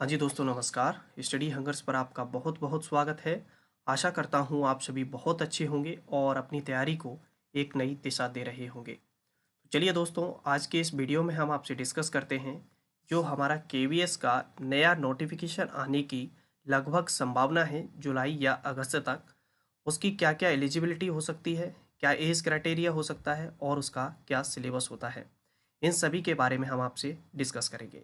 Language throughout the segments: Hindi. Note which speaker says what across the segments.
Speaker 1: हाँ जी दोस्तों, नमस्कार। स्टडी हंगर्स पर आपका बहुत बहुत स्वागत है। आशा करता हूँ आप सभी बहुत अच्छे होंगे और अपनी तैयारी को एक नई दिशा दे रहे होंगे। तो चलिए दोस्तों, आज के इस वीडियो में हम आपसे डिस्कस करते हैं जो हमारा केवीएस का नया नोटिफिकेशन आने की लगभग संभावना है जुलाई या अगस्त तक। उसकी क्या क्या एलिजिबिलिटी हो सकती है, क्या एज क्राइटेरिया हो सकता है और उसका क्या सिलेबस होता है, इन सभी के बारे में हम आपसे डिस्कस करेंगे।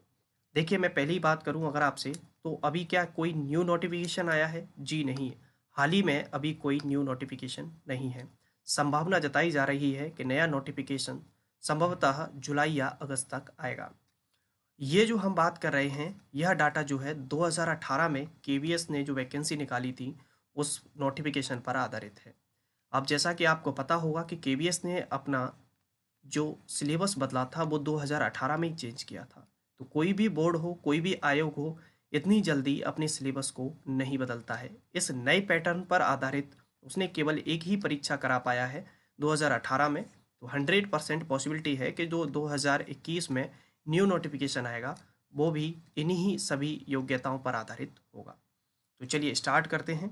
Speaker 1: देखिए, मैं पहली बात करूं अगर आपसे, तो अभी क्या कोई न्यू नोटिफिकेशन आया है? जी नहीं। हाल ही में अभी कोई न्यू नोटिफिकेशन नहीं है। संभावना जताई जा रही है कि नया नोटिफिकेशन संभवतः जुलाई या अगस्त तक आएगा। ये जो हम बात कर रहे हैं, यह डाटा जो है 2018 में केवीएस ने जो वैकेंसी निकाली थी उस नोटिफिकेशन पर आधारित है। अब जैसा कि आपको पता होगा कि केवीएस ने अपना जो सिलेबस बदला था वो 2018 में ही चेंज किया था। तो कोई भी बोर्ड हो, कोई भी आयोग हो, इतनी जल्दी अपने सिलेबस को नहीं बदलता है। इस नए पैटर्न पर आधारित उसने केवल एक ही परीक्षा करा पाया है 2018 में। तो 100% पॉसिबिलिटी है कि जो 2021 में न्यू नोटिफिकेशन आएगा वो भी इन्हीं सभी योग्यताओं पर आधारित होगा। तो चलिए स्टार्ट करते हैं।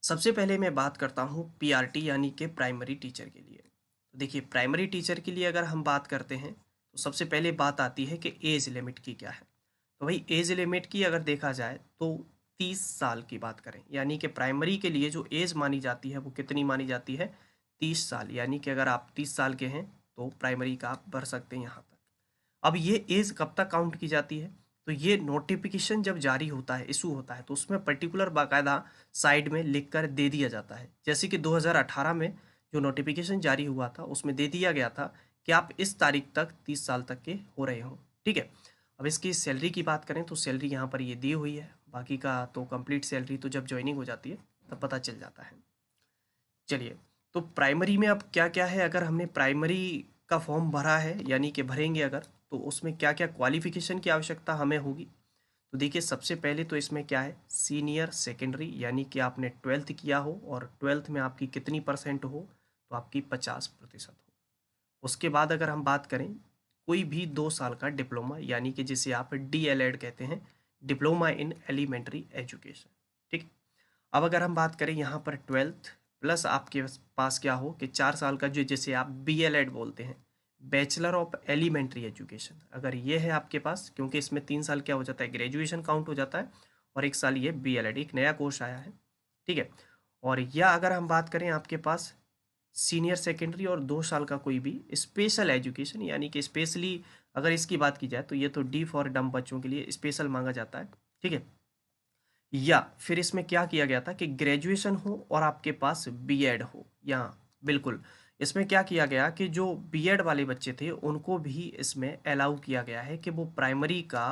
Speaker 1: सबसे पहले मैं बात करता हूँ पीआरटी यानी कि प्राइमरी टीचर के लिए। तो देखिए, प्राइमरी टीचर के लिए अगर हम बात करते हैं तो सबसे पहले बात आती है कि एज लिमिट की क्या है। तो भाई, एज लिमिट की अगर देखा जाए तो 30 साल की बात करें, यानी कि प्राइमरी के लिए जो एज मानी जाती है वो कितनी मानी जाती है? 30 साल। यानी कि अगर आप 30 साल के हैं तो प्राइमरी का आप भर सकते हैं यहाँ तक। अब ये एज कब तक काउंट की जाती है? तो ये नोटिफिकेशन जब जारी होता है, इशू होता है, तो उसमें पर्टिकुलर बाकायदा साइड में लिख कर दे दिया जाता है। जैसे कि 2018 में जो नोटिफिकेशन जारी हुआ था उसमें दे दिया गया था कि आप इस तारीख तक 30 साल तक के हो रहे हो। ठीक है। अब इसकी सैलरी की बात करें तो सैलरी यहाँ पर ये दी हुई है। बाकी का तो कंप्लीट सैलरी तो जब ज्वाइनिंग हो जाती है तब पता चल जाता है। चलिए, तो प्राइमरी में अब क्या क्या है? अगर हमने प्राइमरी का फॉर्म भरा है, यानी कि भरेंगे अगर, तो उसमें क्या क्या क्वालिफिकेशन की आवश्यकता हमें होगी? तो देखिए, सबसे पहले तो इसमें क्या है, सीनियर सेकेंडरी, यानी कि आपने 12th किया हो और 12th में आपकी कितनी परसेंट हो, तो आपकी 50% हो। उसके बाद अगर हम बात करें, कोई भी 2 साल का डिप्लोमा, यानी कि जिसे आप डीएलएड कहते हैं, डिप्लोमा इन एलिमेंट्री एजुकेशन। ठीक। अब अगर हम बात करें यहाँ पर 12th प्लस आपके पास क्या हो कि 4 साल का जो, जिसे आप बीएलएड बोलते हैं, बैचलर ऑफ एलिमेंट्री एजुकेशन, अगर ये है आपके पास, क्योंकि इसमें 3 साल क्या हो जाता है, ग्रेजुएशन काउंट हो जाता है, और 1 साल ये बीएलएड, एक नया कोर्स आया है। ठीक है। और या अगर हम बात करें आपके पास सीनियर सेकेंडरी और 2 साल का कोई भी स्पेशल एजुकेशन, यानी कि स्पेशली अगर इसकी बात की जाए तो ये तो डी फॉर डम बच्चों के लिए स्पेशल मांगा जाता है। ठीक है। या फिर इसमें क्या किया गया था कि ग्रेजुएशन हो और आपके पास बीएड हो। यहाँ बिल्कुल, इसमें क्या किया गया कि जो बीएड वाले बच्चे थे उनको भी इसमें अलाउ किया गया है कि वो प्राइमरी का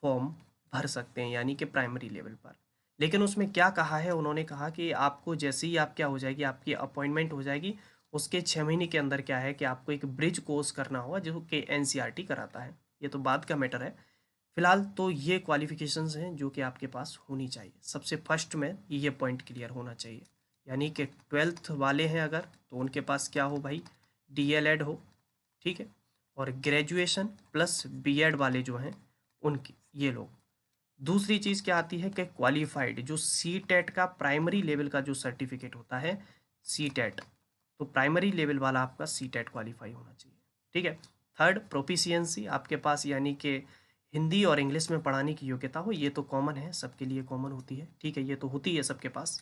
Speaker 1: फॉर्म भर सकते हैं, यानी कि प्राइमरी लेवल पर। लेकिन उसमें क्या कहा है, उन्होंने कहा कि आपको जैसे ही आप क्या हो जाएगी, आपकी अपॉइंटमेंट हो जाएगी, उसके 6 महीने के अंदर क्या है कि आपको एक ब्रिज कोर्स करना होगा जो कि एनसीईआरटी कराता है। ये तो बाद का मैटर है। फिलहाल तो ये क्वालिफिकेशंस हैं जो कि आपके पास होनी चाहिए। सबसे फर्स्ट में ये पॉइंट क्लियर होना चाहिए, यानी कि 12th वाले हैं अगर, तो उनके पास क्या हो भाई, डीएलएड हो। ठीक है। और ग्रेजुएशन प्लस बीएड वाले जो हैं उनकी, ये लोग। दूसरी चीज़ क्या आती है कि क्वालिफाइड, जो सी टेट का प्राइमरी लेवल का जो सर्टिफिकेट होता है, सी टेट, तो प्राइमरी लेवल वाला आपका सी टेट क्वालिफाई होना चाहिए। ठीक है। थर्ड, प्रोफिशिएंसी आपके पास, यानी कि हिंदी और इंग्लिश में पढ़ाने की योग्यता हो। ये तो कॉमन है, सबके लिए कॉमन होती है। ठीक है, ये तो होती है सबके पास।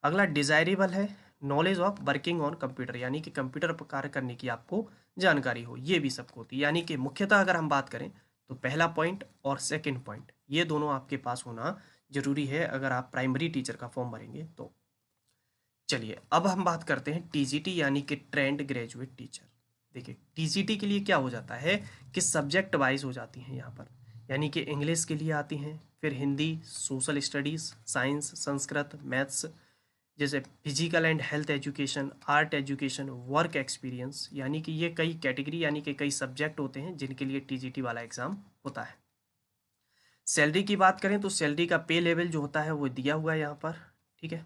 Speaker 1: अगला डिज़ायरेबल है knowledge of working on computer, यानी कि कंप्यूटर पर कार्य करने की आपको जानकारी हो। ये भी सबको होती है। यानी कि मुख्यतः अगर हम बात करें तो पहला पॉइंट और सेकंड पॉइंट, ये दोनों आपके पास होना जरूरी है अगर आप प्राइमरी टीचर का फॉर्म भरेंगे तो। चलिए, अब हम बात करते हैं टीजीटी, यानी कि ट्रेंड ग्रेजुएट टीचर। देखिए, टीजीटी के लिए क्या हो जाता है कि सब्जेक्ट वाइज हो जाती हैं यहाँ पर, यानी कि इंग्लिश के लिए आती हैं, फिर Hindi, social studies, science, Sanskrit, maths, जैसे physical and health education, art education, work experience, यानी कि ये कई कैटेगरी, यानी कि कई सब्जेक्ट होते हैं जिनके लिए टीजीटी वाला एग्ज़ाम होता है। सैलरी की बात करें तो सैलरी का पे लेवल जो होता है वो दिया हुआ है यहाँ पर। ठीक है।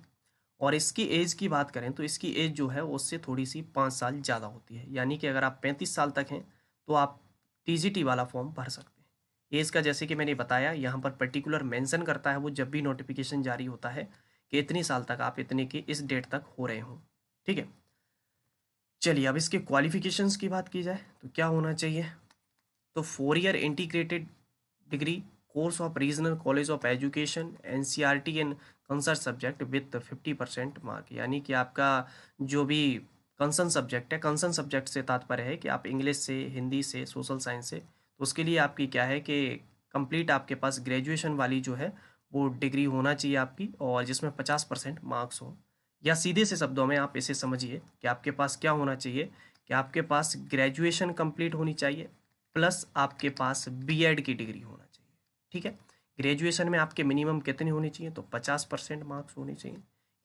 Speaker 1: और इसकी एज की बात करें तो इसकी एज जो है उससे थोड़ी सी 5 साल ज़्यादा होती है, यानी कि अगर आप 35 साल तक हैं तो आप टीजीटी वाला फॉर्म भर सकते हैं। एज का जैसे कि मैंने बताया यहाँ पर पर्टिकुलर मेंशन करता है वो जब भी नोटिफिकेशन जारी होता है कि इतनी साल तक आप इतने के इस डेट तक हो रहे हो। ठीक है, चलिए अब इसके क्वालिफिकेशंस की बात की जाए तो क्या होना चाहिए। तो 4 year integrated degree course of regional college of education NCERT and concern subject with 50% mark, यानी कि आपका जो भी कंसर्न सब्जेक्ट है, कंसर्न सब्जेक्ट से तात्पर्य है कि आप इंग्लिश से, हिंदी से, सोशल साइंस से, तो उसके लिए आपकी क्या है कि कंप्लीट आपके पास ग्रेजुएशन वाली जो है वो डिग्री होना चाहिए आपकी, और जिसमें 50% मार्क्स हो। या सीधे से शब्दों में आप इसे समझिए कि आपके पास क्या होना चाहिए कि आपके पास ग्रेजुएशन कंप्लीट होनी चाहिए प्लस आपके पास बीएड की डिग्री होना चाहिए। ठीक है, ग्रेजुएशन में आपके मिनिमम कितनी होनी चाहिए, तो 50% मार्क्स होने चाहिए,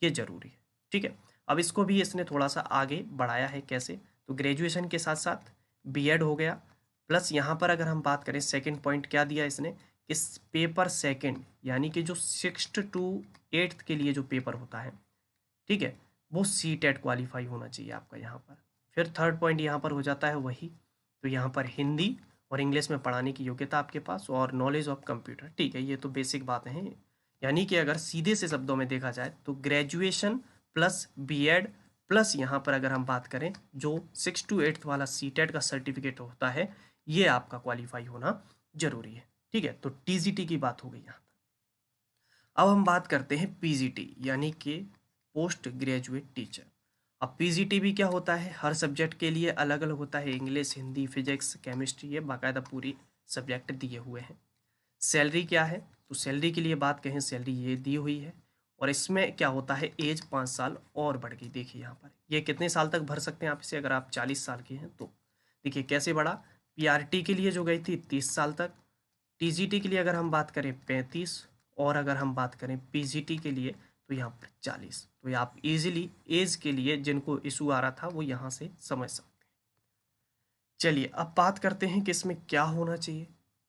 Speaker 1: ये जरूरी है। ठीक है, अब इसको भी इसने थोड़ा सा आगे बढ़ाया है, कैसे, तो ग्रेजुएशन के साथ साथ बीएड हो गया, प्लस यहाँ पर अगर हम बात करें सेकंड पॉइंट क्या दिया इसने, इस पेपर सेकंड यानी कि जो 6th to 8th के लिए जो पेपर होता है, ठीक है, वो सी टेट क्वालिफाई होना चाहिए आपका यहाँ पर। फिर थर्ड पॉइंट यहाँ पर हो जाता है वही, तो यहाँ पर हिंदी और इंग्लिश में पढ़ाने की योग्यता आपके पास और नॉलेज ऑफ कंप्यूटर। ठीक है, ये तो बेसिक बातें हैं, यानी कि अगर सीधे से शब्दों में देखा जाए तो ग्रेजुएशन प्लस बीएड प्लस यहाँ पर अगर हम बात करें जो 6 to 8th वाला सी टेट का सर्टिफिकेट होता है, ये आपका क्वालिफाई होना जरूरी है। ठीक है, तो टीजीटी की बात हो गई यहाँ। अब हम बात करते हैं पीजीटी यानी कि पोस्ट ग्रेजुएट टीचर। अब पीजीटी भी क्या होता है, हर सब्जेक्ट के लिए अलग अलग होता है, इंग्लिश, हिंदी, फिजिक्स, केमिस्ट्री, ये बाकायदा पूरी सब्जेक्ट दिए हुए हैं। सैलरी क्या है, तो सैलरी के लिए बात कहें, सैलरी ये दी हुई है, और इसमें क्या होता है एज 5 साल और बढ़ गई। देखिए यहाँ पर ये कितने साल तक भर सकते हैं आप इसे, अगर आप 40 साल के हैं तो देखिए कैसे बढ़ा। पीआरटी के लिए जो गई थी 30 साल तक, टीजीटी के लिए अगर हम बात करें 35, और अगर हम बात करें पीजीटी के लिए तो यहाँ पर 40। तो ये आप इजीली एज के लिए जिनको इशू आ रहा था वो यहाँ से समझ सकते हैं। चलिए अब बात करते हैं कि इसमें क्या होना चाहिए,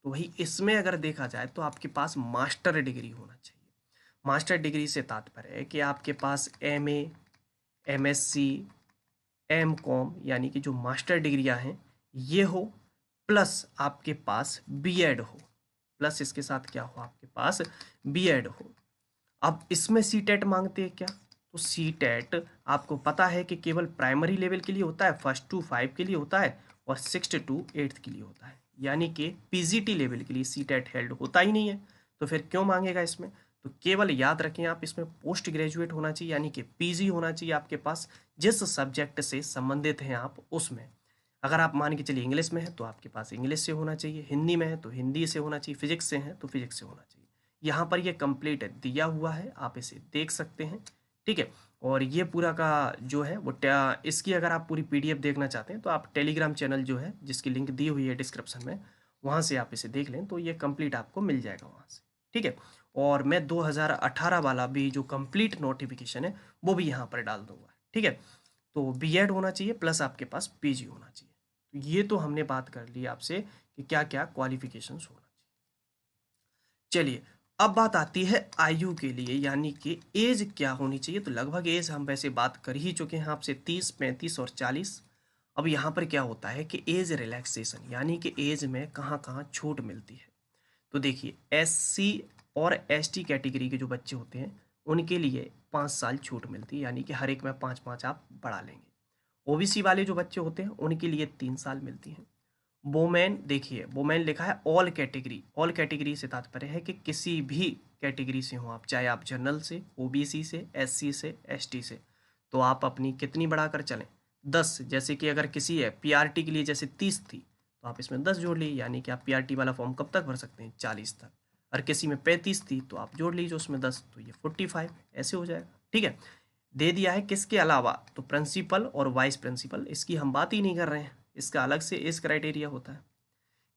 Speaker 1: तो वही इसमें अगर देखा जाए तो आपके पास मास्टर डिग्री होना चाहिए। मास्टर डिग्री से तात्पर्य है कि आपके पास एमए, एमएससी, एमकॉम यानी कि जो मास्टर डिग्रियां हैं ये हो, प्लस आपके पास बीएड हो, प्लस इसके साथ क्या हो, आपके पास बीएड हो। अब इसमें सी टेट मांगते हैं क्या, तो सी टेट आपको पता है कि केवल प्राइमरी लेवल के लिए होता है, 1st to 5 के लिए होता है, और 6th to 8th के लिए होता है, यानी कि पीजीटी लेवल के लिए सी टेट हेल्ड होता ही नहीं है। तो फिर क्यों मांगेगा इसमें, तो केवल याद रखें आप इसमें पोस्ट ग्रेजुएट होना चाहिए, यानी कि पीजी होना चाहिए आपके पास, जिस सब्जेक्ट से संबंधित हैं आप उसमें। अगर आप मान के चलिए इंग्लिश में है तो आपके पास इंग्लिश से होना चाहिए, हिंदी में है तो हिंदी से होना चाहिए, फिजिक्स से है तो फिजिक्स से होना चाहिए। यहाँ पर ये कंप्लीट दिया हुआ है, आप इसे देख सकते हैं। ठीक है, और ये पूरा का जो है वो इसकी अगर आप पूरी पीडीएफ देखना चाहते हैं तो आप टेलीग्राम चैनल जो है जिसकी लिंक दी हुई है डिस्क्रिप्शन में, वहाँ से आप इसे देख लें तो ये कंप्लीट आपको मिल जाएगा वहाँ से। ठीक है, और मैं 2018 वाला भी जो कंप्लीट नोटिफिकेशन है वो भी यहाँ पर डाल दूंगा। ठीक है, तो बीएड होना चाहिए प्लस आपके पास पीजी होना चाहिए। तो ये तो हमने बात कर ली आपसे कि क्या क्या क्वालिफिकेशंस होना चाहिए। चलिए अब बात आती है आयु के लिए, यानी कि एज क्या होनी चाहिए, तो लगभग एज हम वैसे बात कर ही चुके हैं आपसे 30, 35 और 40। अब यहाँ पर क्या होता है कि एज रिलैक्सेशन यानी कि एज में कहाँ कहाँ छूट मिलती है। तो देखिए एससी और एसटी कैटेगरी के जो बच्चे होते हैं उनके लिए 5 साल छूट मिलती है, यानी कि हर एक में 5-5 आप बढ़ा लेंगे। ओबीसी वाले जो बच्चे होते हैं उनके लिए 3 साल मिलती हैं। वोमेन, देखिए वोमेन लिखा है ऑल कैटेगरी, ऑल कैटेगरी से तात्पर्य है कि किसी भी कैटेगरी से हो आप, चाहे आप जनरल से, ओबीसी से, एससी से, एसटी से, तो आप अपनी कितनी बढ़ाकर चलें 10। जैसे कि अगर किसी है पीआरटी के लिए जैसे 30 थी तो आप इसमें 10 जोड़ लीजिए, यानी कि आप पीआरटी वाला फॉर्म कब तक भर सकते हैं 40 तक। और किसी में 35 थी तो आप जोड़ लीजिए उसमें 10, तो ये 45 ऐसे हो जाएगा। ठीक है, दे दिया है किसके अलावा, तो प्रिंसिपल और वाइस प्रिंसिपल, इसकी हम बात ही नहीं कर रहे हैं, इसका अलग से एज क्राइटेरिया होता है।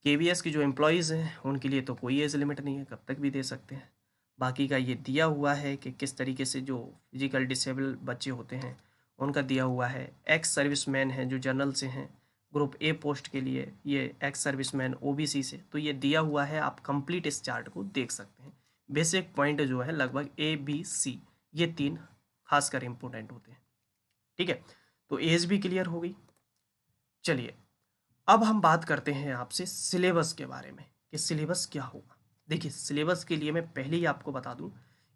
Speaker 1: केवीएस की जो एम्प्लॉयज़ हैं उनके लिए तो कोई एज लिमिट नहीं है, कब तक भी दे सकते हैं। बाकी का ये दिया हुआ है कि किस तरीके से जो फिजिकल डिसेबल बच्चे होते हैं उनका दिया हुआ है। एक्स सर्विसमैन हैं जो जनरल से हैं, ग्रुप ए पोस्ट के लिए ये एक्स सर्विसमैन ओबीसी से, तो ये दिया हुआ है, आप कंप्लीट इस चार्ट को देख सकते हैं। बेसिक पॉइंट जो है लगभग A B C ये 3 खासकर इम्पोर्टेंट होते हैं। ठीक है, तो एज भी क्लियर हो गई। चलिए अब हम बात करते हैं आपसे सिलेबस के बारे में कि सिलेबस क्या होगा। देखिए सिलेबस के लिए मैं पहले ही आपको बता दूं,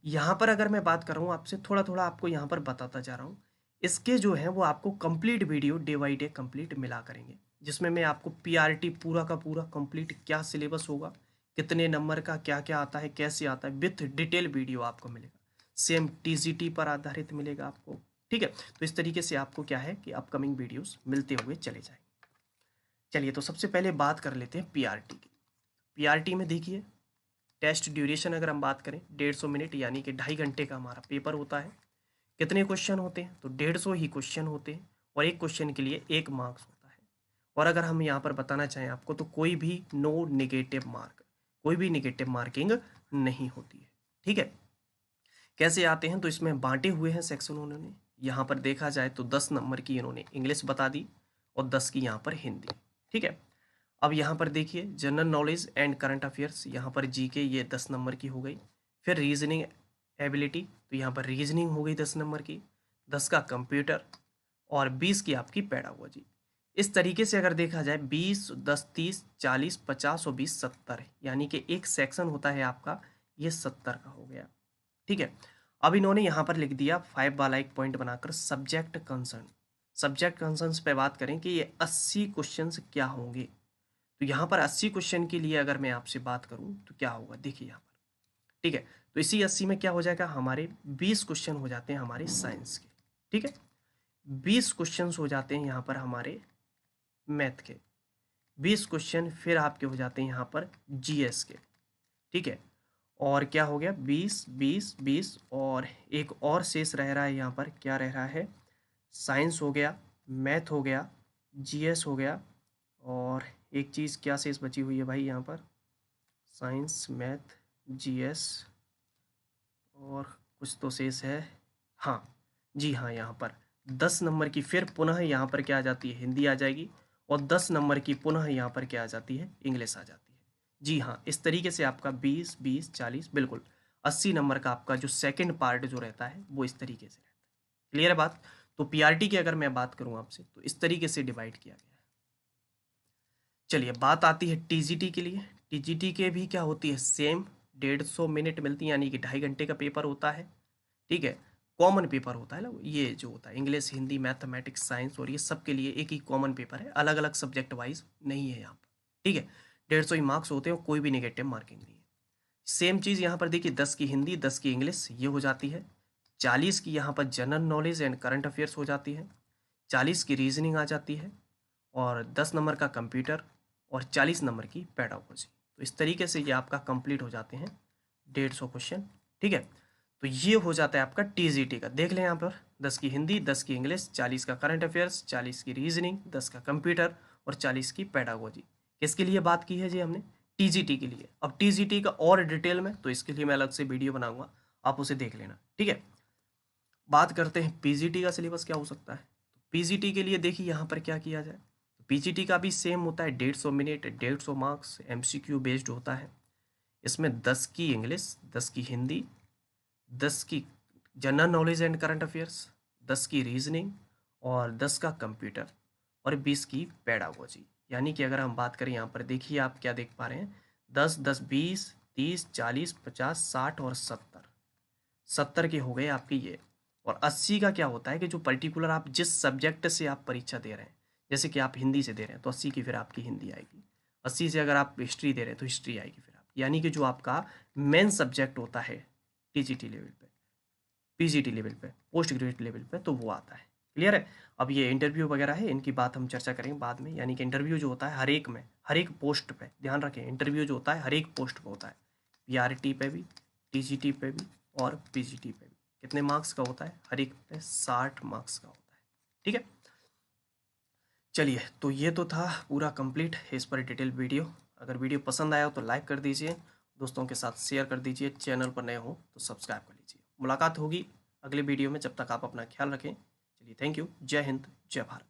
Speaker 1: यहाँ पर अगर मैं बात कर रहा हूँ आपसे, थोड़ा थोड़ा आपको यहाँ पर बताता जा रहा हूँ। इसके जो है वो आपको complete video day by day complete मिला करेंगे, जिसमें मैं आपको पीआरटी पूरा का पूरा कंप्लीट क्या सिलेबस होगा, कितने नंबर का क्या क्या आता है, कैसे आता है, विथ डिटेल वीडियो आपको मिलेगा। सेम टीजीटी पर आधारित मिलेगा आपको। ठीक है, तो इस तरीके से आपको क्या है कि अपकमिंग वीडियोस मिलते हुए चले जाएंगे। चलिए तो सबसे पहले बात कर लेते हैं पीआरटी की। पीआरटी में देखिए टेस्ट ड्यूरेशन अगर हम बात करें 150 मिनट यानी कि 2.5 घंटे का हमारा पेपर होता है। कितने क्वेश्चन होते हैं, तो 150 ही क्वेश्चन होते हैं और एक क्वेश्चन के लिए 1 मार्क्स होता है। और अगर हम यहाँ पर बताना चाहें आपको तो कोई भी नो नेगेटिव मार्क, कोई भी नेगेटिव मार्किंग नहीं होती है। ठीक है, कैसे आते हैं तो इसमें बांटे हुए हैं सेक्शन उन्होंने। यहाँ पर देखा जाए तो 10 नंबर की इन्होंने इंग्लिश बता दी और 10 की यहाँ पर हिंदी। ठीक है, अब यहाँ पर देखिए general knowledge and current affairs, यहाँ पर जीके ये 10 नंबर की हो गई। फिर रीजनिंग एबिलिटी, तो यहाँ पर रीजनिंग हो गई 10 नंबर की। 10 का कंप्यूटर और 20 की आपकी पेडागोजी। इस तरीके से अगर देखा जाए 20, 10, 30, 40, 50 और 20 70, यानी कि एक सेक्शन होता है आपका ये 70 का हो गया। ठीक है, अब इन्होंने यहाँ पर लिख दिया 5 वाला एक पॉइंट बनाकर सब्जेक्ट कंसर्न। सब्जेक्ट कंसर्न्स पे बात करें कि ये 80 क्वेश्चन क्या होंगे, तो यहाँ पर 80 क्वेश्चन के लिए अगर मैं आपसे बात करूँ तो क्या होगा, देखिए यहाँ पर। ठीक है, तो इसी 80 में क्या हो जाएगा, हमारे 20 क्वेश्चन हो जाते हैं हमारे साइंस के। ठीक है, 20 क्वेश्चन हो जाते हैं यहाँ पर हमारे मैथ के, 20 क्वेश्चन फिर आपके हो जाते हैं यहाँ पर जीएस के। ठीक है, और क्या हो गया 20 20 20 और एक और शेष रह रहा है यहाँ पर, क्या रह रहा है, साइंस हो गया, मैथ हो गया, जीएस हो गया, और एक चीज़ क्या शेष बची हुई है भाई यहाँ पर, साइंस मैथ जीएस और कुछ तो शेष है। हाँ जी हाँ, यहाँ पर 10 नंबर की फिर पुनः यहाँ पर क्या आ जाती है, हिंदी आ जाएगी, और 10 नंबर की पुनः यहाँ पर क्या आ जाती है, इंग्लिश आ जाती है। जी हाँ, इस तरीके से आपका 20 20 40 बिल्कुल 80 नंबर का आपका जो सेकंड पार्ट जो रहता है वो इस तरीके से रहता है। क्लियर है बात। तो पीआरटी की अगर मैं बात करूँ आपसे तो इस तरीके से डिवाइड किया गया है। चलिए बात आती है टीजीटी के लिए। टीजीटी के भी क्या होती है, सेम 150 मिनट मिलती है, यानी कि 2.5 घंटे का पेपर होता है। ठीक है, कॉमन पेपर होता है ना ये जो होता है, इंग्लिश हिंदी मैथमेटिक्स साइंस और ये सब के लिए एक ही कॉमन पेपर है, अलग अलग सब्जेक्ट वाइज नहीं है यहाँ पर। ठीक है, 150 ही मार्क्स होते हैं और कोई भी नेगेटिव मार्किंग नहीं है। सेम चीज़ यहाँ पर देखिए 10 की हिंदी 10 की इंग्लिश ये हो जाती है। 40 की यहाँ पर general knowledge and current affairs हो जाती है। 40 की रीजनिंग आ जाती है और 10 नंबर का कंप्यूटर और 40 नंबर की पेडागोजी। तो इस तरीके से ये आपका कंप्लीट हो जाते हैं 150 क्वेश्चन। ठीक है, तो ये हो जाता है आपका टीजीटी का। देख लें यहाँ पर 10 की हिंदी 10 की इंग्लिश 40 का करंट अफेयर्स 40 की रीजनिंग 10 का कंप्यूटर और 40 की पेडागोजी। किसके लिए बात की है जी हमने, टीजीटी के लिए। अब टीजीटी का और डिटेल में तो इसके लिए मैं अलग से वीडियो बनाऊंगा, आप उसे देख लेना। ठीक है, बात करते हैं पीजीटी का सिलेबस क्या हो सकता है। पीजीटी के लिए देखिए यहाँ पर क्या किया जाए, पीजीटी का भी सेम होता है 150 मिनट 150 मार्क्स, एमसीक्यू बेस्ड होता है। इसमें 10 की इंग्लिश 10 की हिंदी 10 की general knowledge and current affairs 10 की रीजनिंग और 10 का कंप्यूटर और 20 की पेडागोजी। यानी कि अगर हम बात करें यहाँ पर देखिए आप क्या देख पा रहे हैं, 10 10 20 30 40 50 60 और 70 के हो गए आपके ये। और 80 का क्या होता है कि जो पर्टिकुलर आप जिस सब्जेक्ट से आप परीक्षा दे रहे हैं, जैसे कि आप हिंदी से दे रहे हैं तो 80 की फिर आपकी हिंदी आएगी। 80 से अगर आप हिस्ट्री दे रहे हैं तो हिस्ट्री आएगी फिर आप, यानी कि जो आपका मेन सब्जेक्ट होता है टीजीटी लेवल पे, पीजीटी लेवल पे, पोस्ट ग्रेजुएट लेवल पे, तो वो आता है। क्लियर है। अब ये इंटरव्यू वगैरह है, इनकी बात हम चर्चा करेंगे बाद में। यानी कि इंटरव्यू जो होता है हर एक में, हर एक पोस्ट पे ध्यान रखें, इंटरव्यू जो होता है हर एक पोस्ट पे होता है, पीआरटी पे भी, टीजीटी पे भी और पीजीटी पे भी। कितने मार्क्स का होता है, हर एक पे 60 मार्क्स का होता है। ठीक है, चलिए तो ये तो था पूरा कंप्लीट इस पर डिटेल वीडियो। अगर वीडियो पसंद आया हो तो लाइक कर दीजिए, दोस्तों के साथ शेयर कर दीजिए, चैनल पर नए हो तो सब्सक्राइब कर लीजिए। मुलाकात होगी अगले वीडियो में, जब तक आप अपना ख्याल रखें। चलिए थैंक यू, जय हिंद जय भारत।